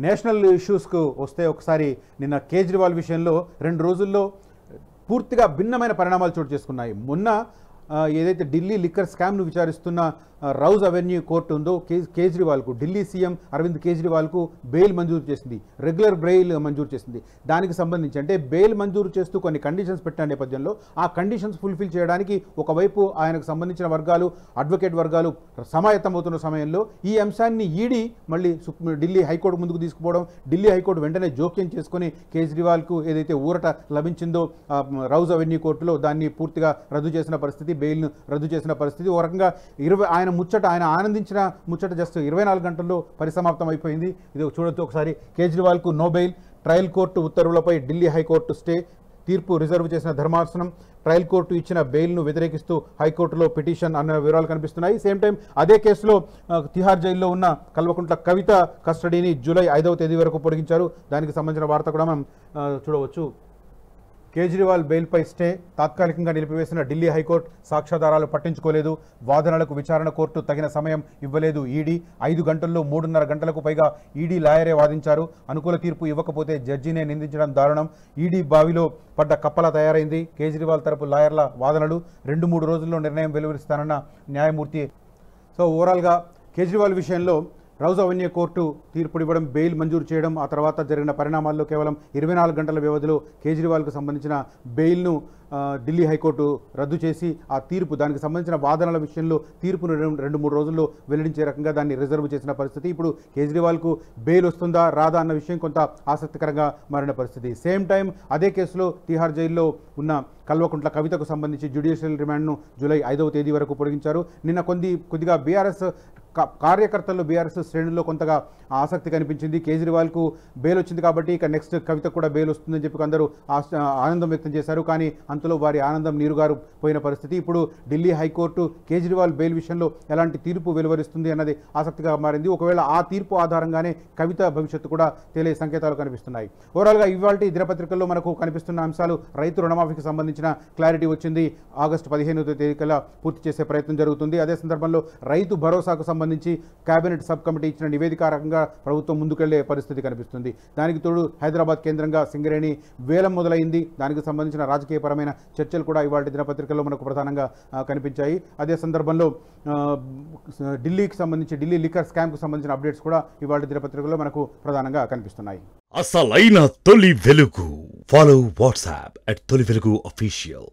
National ఇష్యూస్కు వస్తే ఒకసారి నిన్న కేజ్రీవాల్ విషయంలో 2 రోజుల్లో పూర్తిగా భిన్నమైన పరిణామాలు చోటు చేసుకున్నాయి. మొన్న ఏదైతే ఢిల్లీ లిక్కర్ స్కామ్ను విచారిస్తున్న రౌజ్ అవెన్యూ కోర్టు ఉందో కేజ్రీవాల్కు ఢిల్లీ సీఎం అరవింద్ కేజ్రీవాల్కు బెయిల్ మంజూరు చేసింది, రెగ్యులర్ బెయిల్ మంజూరు చేసింది. దానికి సంబంధించి అంటే బెయిల్ మంజూరు చేస్తూ కొన్ని కండిషన్స్ పెట్టిన నేపథ్యంలో ఆ కండిషన్స్ ఫుల్ఫిల్ చేయడానికి ఒకవైపు ఆయనకు సంబంధించిన వర్గాలు, అడ్వకేట్ వర్గాలు సమాయత్తమవుతున్న సమయంలో ఈ అంశాన్ని ఈడీ మళ్ళీ ఢిల్లీ హైకోర్టు ముందుకు తీసుకుపోవడం, ఢిల్లీ హైకోర్టు వెంటనే జోక్యం చేసుకుని కేజ్రీవాల్కు ఏదైతే ఊరట లభించిందో రౌజ్ అవెన్యూ కోర్టులో దాన్ని పూర్తిగా రద్దు చేసిన పరిస్థితి, బెయిల్ను రద్దు చేసిన పరిస్థితి. ఓ రకంగా ఆయన ఆనందించిన ముచ్చట జస్ట్ 24 గంటల్లో పరిసమాప్తం అయిపోయింది. ఇది చూడొచ్చు ఒకసారి. కేజ్రీవాల్కు నో బెయిల్, ట్రయల్ కోర్టు ఉత్తర్వులపై ఢిల్లీ హైకోర్టు స్టే, తీర్పు రిజర్వ్ చేసిన ధర్మాసనం, ట్రయల్ కోర్టు ఇచ్చిన బెయిల్ను వ్యతిరేకిస్తూ హైకోర్టులో పిటిషన్ అన్న వివరాలు కనిపిస్తున్నాయి. సేమ్ టైం అదే కేసులో తిహార్ జైల్లో ఉన్న కల్వకుంట్ల కవిత కస్టడీని జూలై 5వ తేదీ వరకు పొడిగించారు. దానికి సంబంధించిన వార్త కూడా మనం చూడవచ్చు. కేజ్రీవాల్ బెయిల్పై స్టే, తాత్కాలికంగా నిలిపివేసిన ఢిల్లీ హైకోర్టు, సాక్ష్యాధారాలు పట్టించుకోలేదు, వాదనలకు విచారణ కోర్టు తగిన సమయం ఇవ్వలేదు ఈడీ, 5 గంటల్లో 3.5 గంటలకు పైగా ఈడీ లాయరే వాదించారు, అనుకూల తీర్పు ఇవ్వకపోతే జడ్జినే నిందించడం దారుణం, ఈడీ బావిలో పడ్డ కప్పలా తయారైంది, కేజ్రీవాల్ తరపు లాయర్ల వాదనలు, 2-3 రోజుల్లో నిర్ణయం వెలువరిస్తానన్న న్యాయమూర్తి. సో ఓవరాల్గా కేజ్రీవాల్ విషయంలో రౌజ్ అవెన్యూ కోర్టు తీర్పునివ్వడం, బెయిల్ మంజూరు చేయడం, ఆ తర్వాత జరిగిన పరిణామాల్లో కేవలం 24 గంటల వ్యవధిలో కేజ్రీవాల్కు సంబంధించిన బెయిల్ను ఢిల్లీ హైకోర్టు రద్దు చేసి ఆ తీర్పు, దానికి సంబంధించిన వాదనల విషయంలో తీర్పును 2-3 రోజుల్లో వెల్లడించే రకంగా దాన్ని రిజర్వ్ చేసిన పరిస్థితి. ఇప్పుడు కేజ్రీవాల్కు బెయిల్ వస్తుందా రాదా అన్న విషయం కొంత ఆసక్తికరంగా మారిన పరిస్థితి. సేమ్ టైం అదే కేసులో తిహార్ జైల్లో ఉన్న కల్వకుంట్ల కవితకు సంబంధించి జ్యుడిషియల్ రిమాండ్ను జూలై 5వ తేదీ వరకు పొడిగించారు. నిన్న కొద్దిగా బీఆర్ఎస్ కార్యకర్తలు, బీఆర్ఎస్ శ్రేణుల్లో కొంతగా ఆసక్తి కనిపించింది. కేజ్రీవాల్కు బెయిల్ వచ్చింది కాబట్టి ఇక నెక్స్ట్ కవితకు కూడా బెయిల్ వస్తుందని చెప్పి అందరూ ఆనందం వ్యక్తం చేశారు. కానీ అంతలో వారి ఆనందం నీరుగారు పోయిన పరిస్థితి. ఇప్పుడు ఢిల్లీ హైకోర్టు కేజ్రీవాల్ బెయిల్ విషయంలో ఎలాంటి తీర్పు వెలువరిస్తుంది అన్నది ఆసక్తిగా మారింది. ఒకవేళ ఆ తీర్పు ఆధారంగానే కవిత భవిష్యత్తు కూడా తేలే సంకేతాలు కనిపిస్తున్నాయి. ఓవరాల్గా ఇవాల్టి దినపత్రికల్లో మనకు కనిపిస్తున్న అంశాలు, రైతు రుణమాఫీకి సంబంధించిన క్లారిటీ వచ్చింది. ఆగస్టు 15వ తేదీ కల్లా పూర్తి చేసే ప్రయత్నం జరుగుతుంది. అదే సందర్భంలో రైతు భరోసాకు సంబంధించి కేబినెట్ సబ్ కమిటీ ఇచ్చిన నివేదికారకంగా ప్రభుత్వం ముందుకెళ్లే పరిస్థితి కనిపిస్తుంది. దానికి తోడు హైదరాబాద్ కేంద్రంగా సింగరేణి వేలం మొదలైంది. దానికి సంబంధించిన రాజకీయపరమైన చర్చలు కూడా ఇవాళ దినపత్రికల్లో మనకు ప్రధానంగా కనిపించాయి. అదే సందర్భంలో ఢిల్లీకి సంబంధించి ఢిల్లీ లిక్కర్ స్కామ్కు సంబంధించిన అప్డేట్స్ కూడా ఇవాళ దినపత్రికల్లో మనకు ప్రధానంగా కనిపిస్తున్నాయి. అసలైన తొలి వెలుగు. ఫాలో వాట్సాప్ @తొలి వెలుగు official.